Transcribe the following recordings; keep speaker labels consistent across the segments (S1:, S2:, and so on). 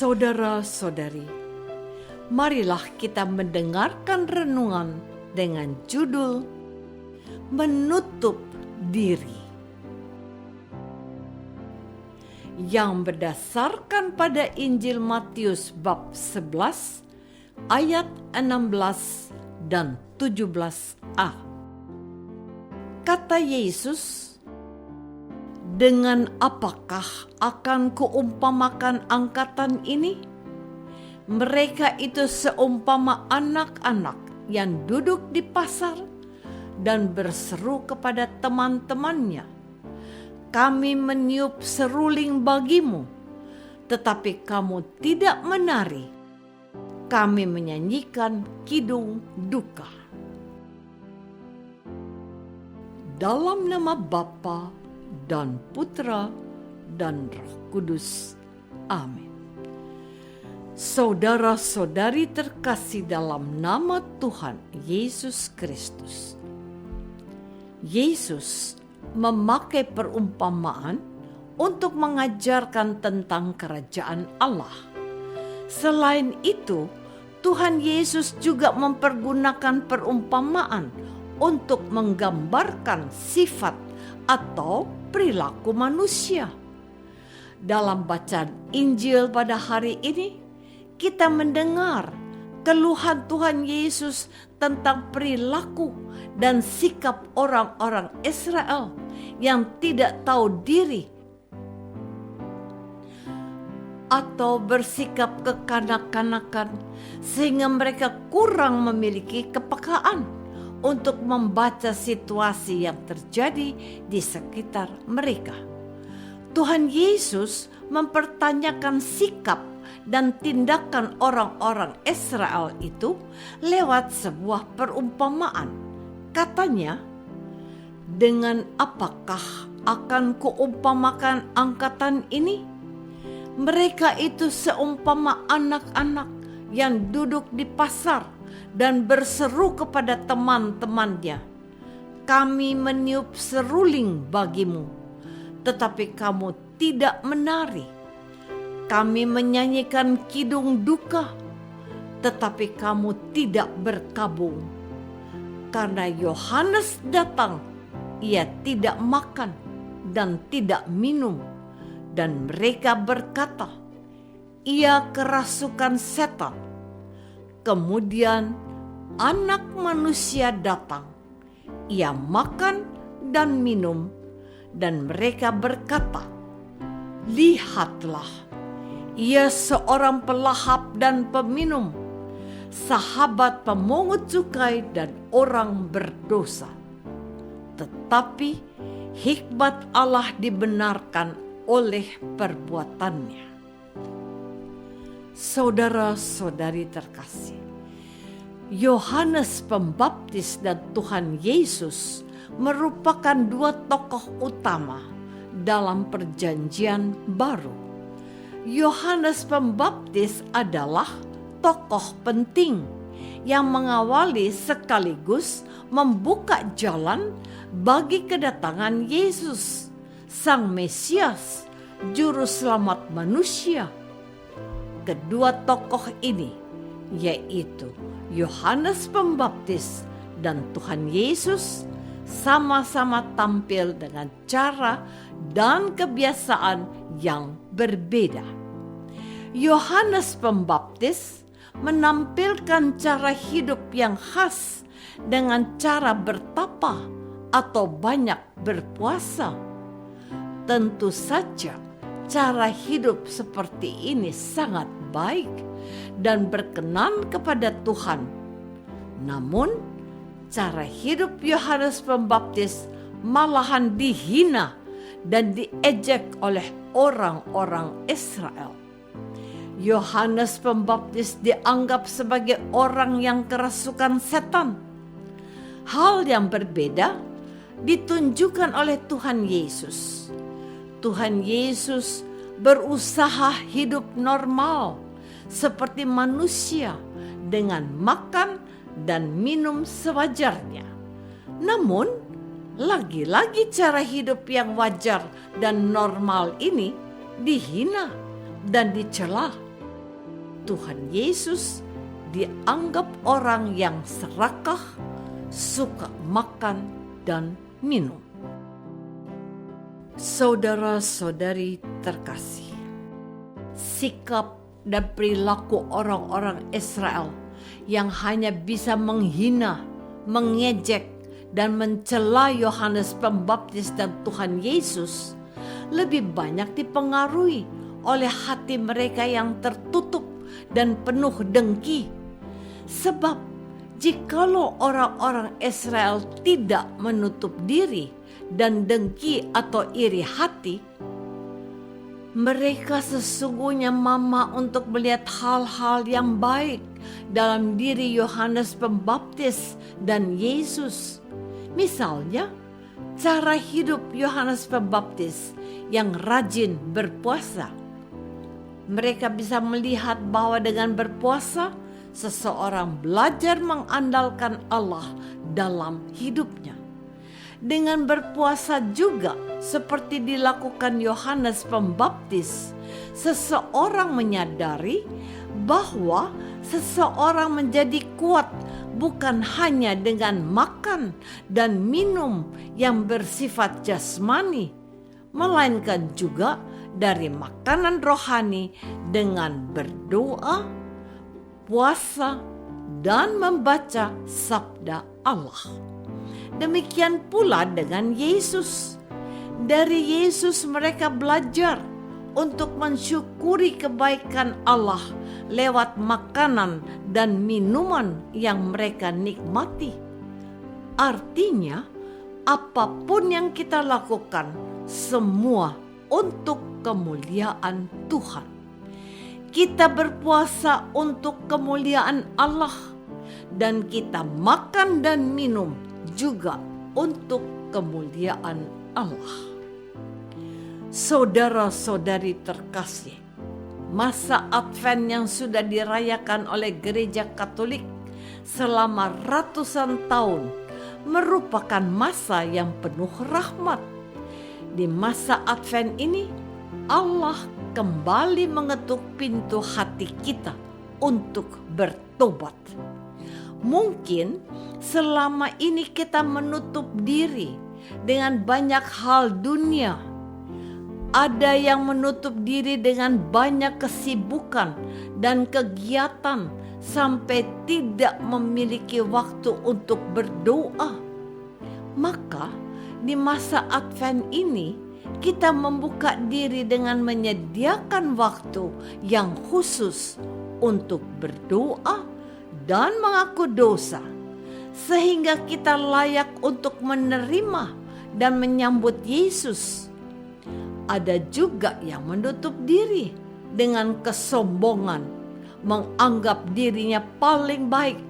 S1: Saudara-saudari, marilah kita mendengarkan renungan dengan judul Menutup Diri, yang berdasarkan pada Injil Matius bab 11 ayat 16 dan 17a. Kata Yesus, "Dengan apakah akan kuumpamakan angkatan ini? Mereka itu seumpama anak-anak yang duduk di pasar dan berseru kepada teman-temannya, 'Kami meniup seruling bagimu, tetapi kamu tidak menari. Kami menyanyikan kidung duka.' Dalam nama Bapa dan Putra dan Roh Kudus. Amin. Saudara-saudari terkasih dalam nama Tuhan Yesus Kristus, Yesus memakai perumpamaan untuk mengajarkan tentang kerajaan Allah. Selain itu, Tuhan Yesus juga mempergunakan perumpamaan untuk menggambarkan sifat atau perilaku manusia. Dalam bacaan Injil pada hari ini, kita mendengar keluhan Tuhan Yesus tentang perilaku dan sikap orang-orang Israel yang tidak tahu diri atau bersikap kekanak-kanakan, sehingga mereka kurang memiliki kepekaan untuk membaca situasi yang terjadi di sekitar mereka. Tuhan Yesus mempertanyakan sikap dan tindakan orang-orang Israel itu lewat sebuah perumpamaan. Katanya, "Dengan apakah akan kuumpamakan angkatan ini? Mereka itu seumpama anak-anak yang duduk di pasar dan berseru kepada teman-temannya, 'Kami meniup seruling bagimu, tetapi kamu tidak menari. Kami menyanyikan kidung duka, tetapi kamu tidak berkabung.' Karena Yohanes datang, ia tidak makan dan tidak minum, dan mereka berkata, 'Ia kerasukan setan.' Kemudian Anak Manusia datang, ia makan dan minum, dan mereka berkata, 'Lihatlah, ia seorang pelahap dan peminum, sahabat pemungut cukai dan orang berdosa.' Tetapi hikmat Allah dibenarkan oleh perbuatannya." Saudara-saudari terkasih, Yohanes Pembaptis dan Tuhan Yesus merupakan dua tokoh utama dalam Perjanjian Baru. Yohanes Pembaptis adalah tokoh penting yang mengawali sekaligus membuka jalan bagi kedatangan Yesus, Sang Mesias, Juru Selamat manusia. Kedua tokoh ini, yaitu Yohanes Pembaptis dan Tuhan Yesus, sama-sama tampil dengan cara dan kebiasaan yang berbeda. Yohanes Pembaptis menampilkan cara hidup yang khas dengan cara bertapa atau banyak berpuasa. Tentu saja cara hidup seperti ini sangat baik dan berkenan kepada Tuhan. Namun, cara hidup Yohanes Pembaptis malahan dihina dan diejek oleh orang-orang Israel. Yohanes Pembaptis dianggap sebagai orang yang kerasukan setan. Hal yang berbeda ditunjukkan oleh Tuhan Yesus. Tuhan Yesus berusaha hidup normal seperti manusia dengan makan dan minum sewajarnya. Namun, lagi-lagi cara hidup yang wajar dan normal ini dihina dan dicela Tuhan Yesus dianggap orang yang serakah, suka makan dan minum. Saudara-saudari terkasih, sikap dan perilaku orang-orang Israel yang hanya bisa menghina, mengejek, dan mencela Yohanes Pembaptis dan Tuhan Yesus lebih banyak dipengaruhi oleh hati mereka yang tertutup dan penuh dengki. Sebab jikalau orang-orang Israel tidak menutup diri dan dengki atau iri hati, mereka sesungguhnya mama untuk melihat hal-hal yang baik dalam diri Yohanes Pembaptis dan Yesus. Misalnya, cara hidup Yohanes Pembaptis yang rajin berpuasa. Mereka bisa melihat bahwa dengan berpuasa, seseorang belajar mengandalkan Allah dalam hidupnya. Dengan berpuasa juga, seperti dilakukan Yohanes Pembaptis, seseorang menyadari bahwa seseorang menjadi kuat bukan hanya dengan makan dan minum yang bersifat jasmani, melainkan juga dari makanan rohani dengan berdoa, puasa, dan membaca sabda Allah. Demikian pula dengan Yesus. Dari Yesus mereka belajar untuk mensyukuri kebaikan Allah lewat makanan dan minuman yang mereka nikmati. Artinya, apapun yang kita lakukan, semua untuk kemuliaan Tuhan. Kita berpuasa untuk kemuliaan Allah, dan kita makan dan minum juga untuk kemuliaan Allah. Saudara-saudari terkasih, masa Advent yang sudah dirayakan oleh Gereja Katolik selama ratusan tahun merupakan masa yang penuh rahmat. Di masa Advent ini, Allah kembali mengetuk pintu hati kita untuk bertobat. Mungkin selama ini kita menutup diri dengan banyak hal dunia. Ada yang menutup diri dengan banyak kesibukan dan kegiatan sampai tidak memiliki waktu untuk berdoa. Maka di masa Advent ini kita membuka diri dengan menyediakan waktu yang khusus untuk berdoa dan mengaku dosa, sehingga kita layak untuk menerima dan menyambut Yesus. Ada juga yang menutup diri dengan kesombongan, menganggap dirinya paling baik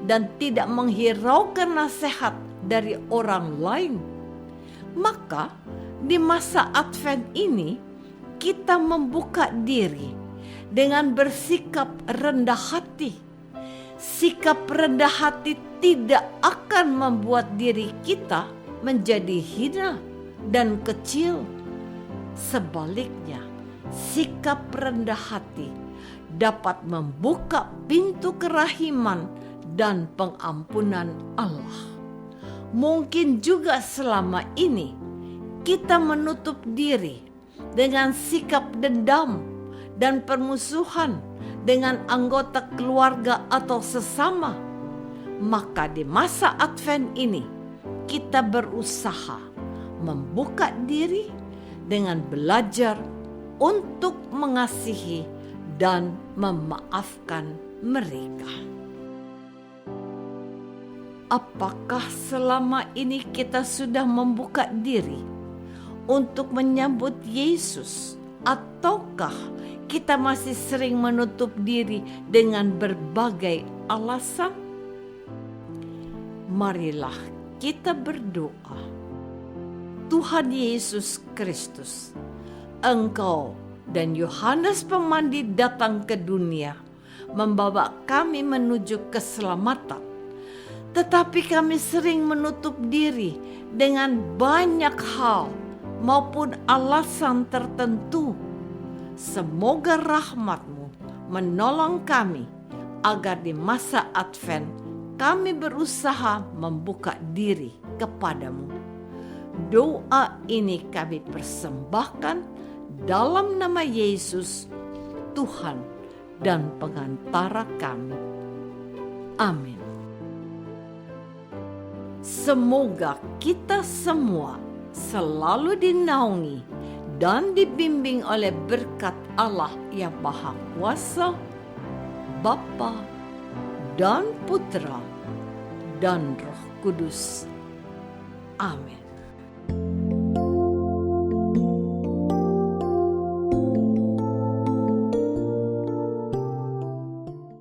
S1: dan tidak menghiraukan nasihat dari orang lain. Maka di masa Advent ini kita membuka diri dengan bersikap rendah hati. Sikap rendah hati tidak akan membuat diri kita menjadi hina dan kecil. Sebaliknya, sikap rendah hati dapat membuka pintu kerahiman dan pengampunan Allah. Mungkin juga selama ini kita menutup diri dengan sikap dendam dan permusuhan dengan anggota keluarga atau sesama. Maka di masa Advent ini kita berusaha membuka diri dengan belajar untuk mengasihi dan memaafkan mereka. Apakah selama ini kita sudah membuka diri untuk menyambut Yesus, ataukah kita masih sering menutup diri dengan berbagai alasan? Marilah kita berdoa. Tuhan Yesus Kristus, Engkau dan Yohanes Pemandi datang ke dunia membawa kami menuju keselamatan. Tetapi kami sering menutup diri dengan banyak hal maupun alasan tertentu. Semoga rahmat-Mu menolong kami agar di masa Advent kami berusaha membuka diri kepadamu. Doa ini kami persembahkan dalam nama Yesus, Tuhan dan pengantara kami. Amin. Semoga kita semua selalu dinaungi dan dibimbing oleh berkat Allah yang Maha Kuasa, Bapa dan Putra dan Roh Kudus. Amin.